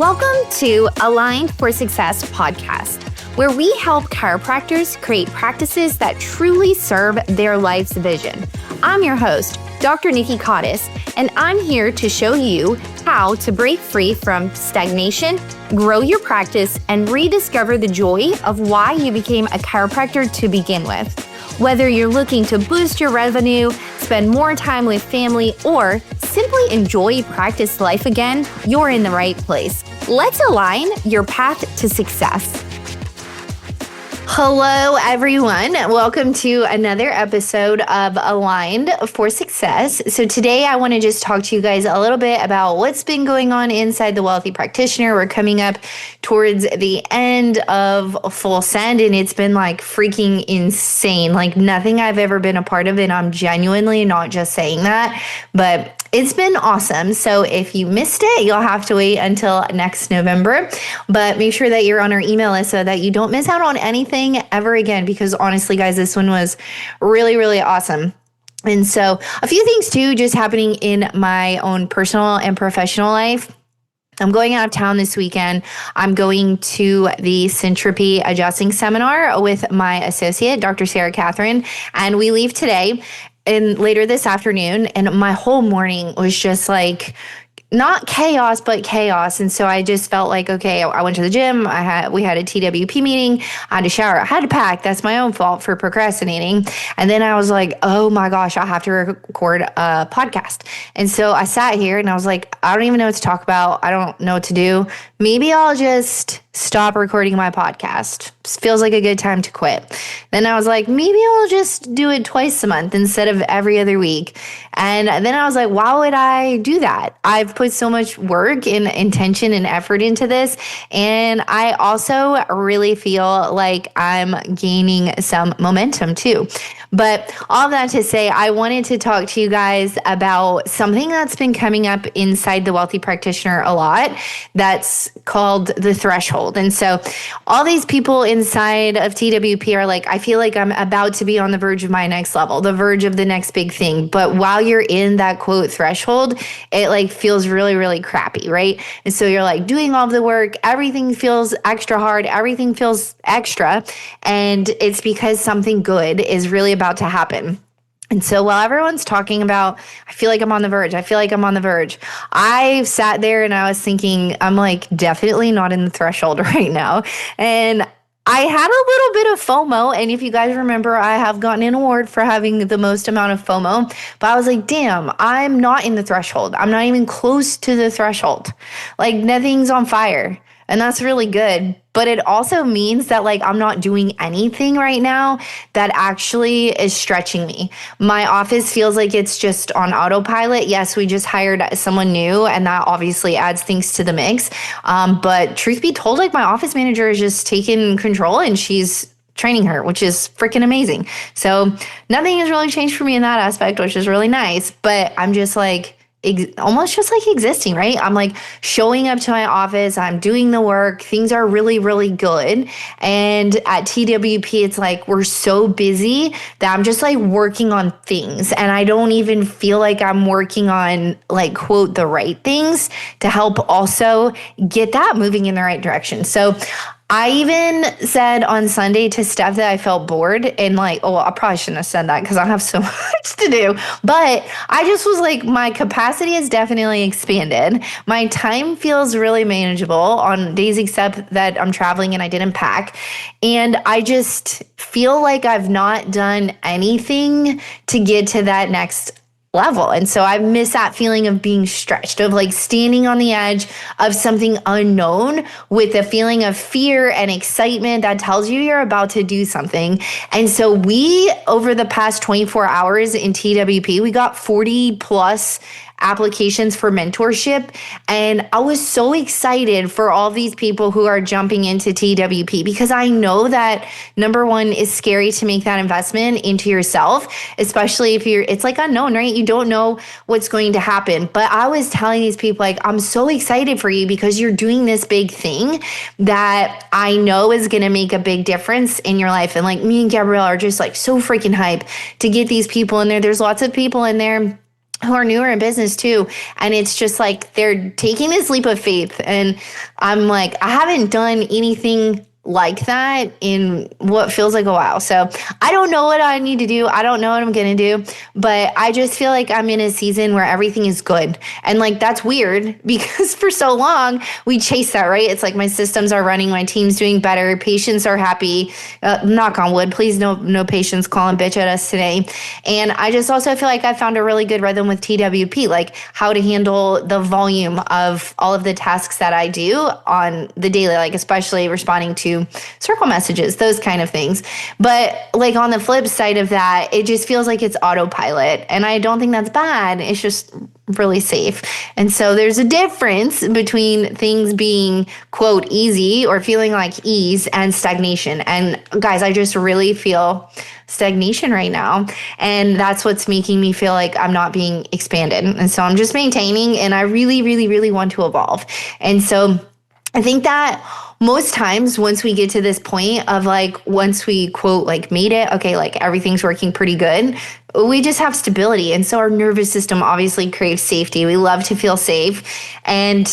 Welcome to Aligned for Success podcast, where we help chiropractors create practices that truly serve their life's vision. I'm your host, Dr. Nikki, and I'm here to show you how to break free from stagnation, grow your practice, and rediscover the joy of why you became a chiropractor to begin with. Whether you're looking to boost your revenue, spend more time with family, or simply enjoy practice life again, you're in the right place. Let's align your path to success. Hello, everyone. Welcome to another episode of Aligned for Success. So today I want to just talk to you guys a little bit about what's been going on inside the Wealthy Practitioner. We're coming up towards the end of Full Send, and it's been like freaking insane, like nothing I've ever been a part of. And I'm genuinely not just saying that, but it's been awesome. So if you missed it, you'll have to wait until next November, but make sure that you're on our email list so that you don't miss out on anything ever again, because honestly, guys, this one was really, really awesome. And so a few things too, just happening in my own personal and professional life. I'm going out of town this weekend. I'm going to the Syntropy Adjusting Seminar with my associate, Dr. Sarah Catherine, and we leave today and later this afternoon. And my whole morning was just like, not chaos, but chaos. And so I just felt like, okay, I went to the gym. We had a TWP meeting. I had to shower. I had to pack. That's my own fault for procrastinating. And then I was like, oh my gosh, I have to record a podcast. And so I sat here and I was like, I don't even know what to talk about. I don't know what to do. Maybe I'll just stop recording my podcast. Feels like a good time to quit. Then I was like, maybe I'll just do it twice a month instead of every other week. And then I was like, why would I do that? I've put so much work and intention and effort into this. And I also really feel like I'm gaining some momentum too. But all that to say, I wanted to talk to you guys about something that's been coming up inside the Wealthy Practitioner a lot. That's called the threshold. And so all these people inside of TWP are like, I feel like I'm about to be on the verge of my next level, the verge of the next big thing. But while you're in that quote threshold, it like feels really, really crappy, right? And so you're like doing all of the work, everything feels extra hard, everything feels extra. And it's because something good is really about to happen. And so while everyone's talking about, I feel like I'm on the verge, I sat there and I was thinking, I'm like definitely not in the threshold right now. And I had a little bit of FOMO. And if you guys remember, I have gotten an award for having the most amount of FOMO. But I was like, damn, I'm not in the threshold. I'm not even close to the threshold. Like nothing's on fire. And that's really good. But it also means that like I'm not doing anything right now that actually is stretching me. My office feels like it's just on autopilot. Yes, we just hired someone new and that obviously adds things to the mix. But truth be told, like my office manager is just taking control and she's training her, which is freaking amazing. So nothing has really changed for me in that aspect, which is really nice. But I'm just like, almost just like existing, right? I'm like showing up to my office. I'm doing the work. Things are really, really good. And at TWP, it's like we're so busy that I'm just like working on things. And I don't even feel like I'm working on like, quote, the right things to help also get that moving in the right direction. So I even said on Sunday to Steph that I felt bored and like, oh, I probably shouldn't have said that because I have so much to do. But I just was like, my capacity has definitely expanded. My time feels really manageable on days except that I'm traveling and I didn't pack. And I just feel like I've not done anything to get to that next level. And so I miss that feeling of being stretched, of like standing on the edge of something unknown with a feeling of fear and excitement that tells you you're about to do something. And so we, over the past 24 hours in TWP, we got 40 plus applications for mentorship. And I was so excited for all these people who are jumping into TWP because I know that number one is scary to make that investment into yourself, especially if it's like unknown, right? You don't know what's going to happen. But I was telling these people, like, I'm so excited for you because you're doing this big thing that I know is going to make a big difference in your life. And like me and Gabrielle are just like so freaking hyped to get these people in there. There's lots of people in there who are newer in business too. And it's just like they're taking this leap of faith. And I'm like, I haven't done anything like that in what feels like a while. So I don't know what I need to do. I don't know what I'm going to do, but I just feel like I'm in a season where everything is good. And like, that's weird because for so long we chase that, right? It's like my systems are running, my team's doing better, patients are happy, knock on wood, please no patients calling bitch at us today. And I just also feel like I found a really good rhythm with TWP, like how to handle the volume of all of the tasks that I do on the daily, like especially responding to circle messages, those kind of things. But like on the flip side of that, it just feels like it's autopilot. And I don't think that's bad. It's just really safe. And so there's a difference between things being, quote, easy or feeling like ease and stagnation. And guys, I just really feel stagnation right now. And that's what's making me feel like I'm not being expanded. And so I'm just maintaining, and I really, really, really want to evolve. And so I think that most times once we get to this point of like, once we quote, like made it, okay, like everything's working pretty good, we just have stability. And so our nervous system obviously craves safety. We love to feel safe. And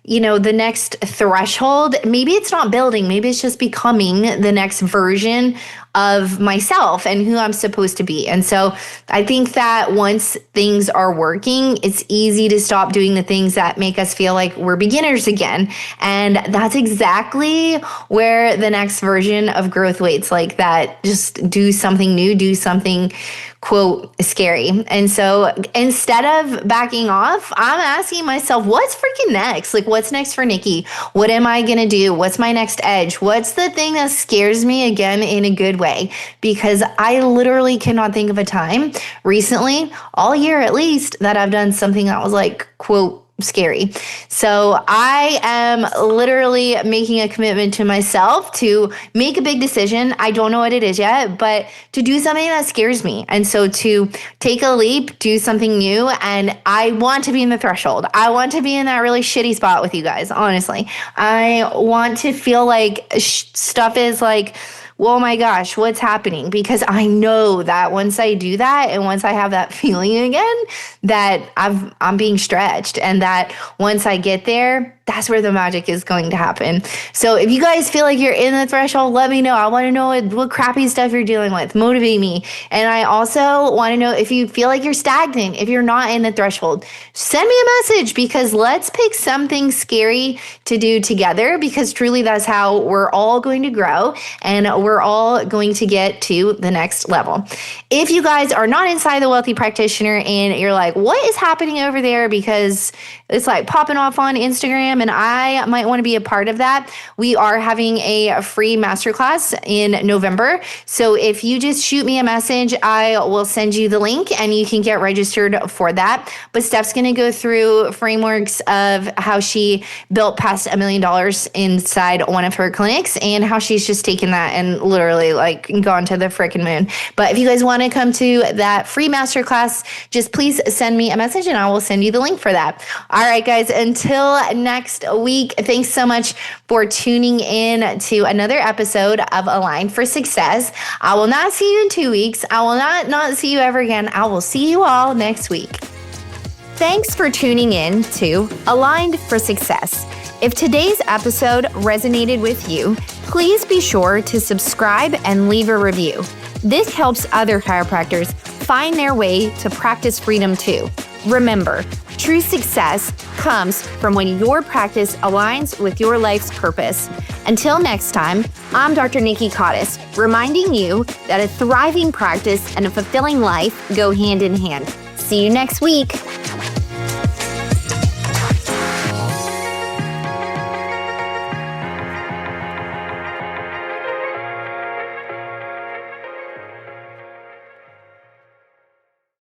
the next threshold, maybe it's not building, maybe it's just becoming the next version of myself and who I'm supposed to be. And so I think that once things are working, it's easy to stop doing the things that make us feel like we're beginners again. And that's exactly where the next version of growth waits, like that, just do something new, do something, quote, scary. And so instead of backing off, I'm asking myself, what's freaking next? Like, what's next for Nikki? What am I going to do? What's my next edge? What's the thing that scares me again in a good way? Because I literally cannot think of a time recently, all year at least, that I've done something that was like, quote, scary. So I am literally making a commitment to myself to make a big decision. I don't know what it is yet, but to do something that scares me. And so to take a leap, do something new. And I want to be in the threshold. I want to be in that really shitty spot with you guys. Honestly, I want to feel like stuff is like, oh my gosh, what's happening? Because I know that once I do that and once I have that feeling again, that I'm being stretched, and that once I get there, that's where the magic is going to happen. So if you guys feel like you're in the threshold, let me know. I want to know what crappy stuff you're dealing with. Motivate me. And I also want to know if you feel like you're stagnant, if you're not in the threshold, send me a message, because let's pick something scary to do together, because truly that's how we're all going to grow and we're all going to get to the next level. If you guys are not inside the Wealthy Practitioner and you're like, what is happening over there? Because it's like popping off on Instagram and I might want to be a part of that. We are having a free masterclass in November. So if you just shoot me a message, I will send you the link and you can get registered for that. But Steph's going to go through frameworks of how she built past $1 million inside one of her clinics and how she's just taken that and literally like gone to the freaking moon. But if you guys want to come to that free masterclass, just please send me a message and I will send you the link for that. All right, guys, until next week, thanks so much for tuning in to another episode of Aligned for Success. I will not see you in 2 weeks. I will not see you ever again. I will see you all next week. Thanks for tuning in to Aligned for Success. If today's episode resonated with you, please be sure to subscribe and leave a review. This helps other chiropractors find their way to practice freedom too. Remember, true success comes from when your practice aligns with your life's purpose. Until next time, I'm Dr. Nikki, reminding you that a thriving practice and a fulfilling life go hand in hand. See you next week.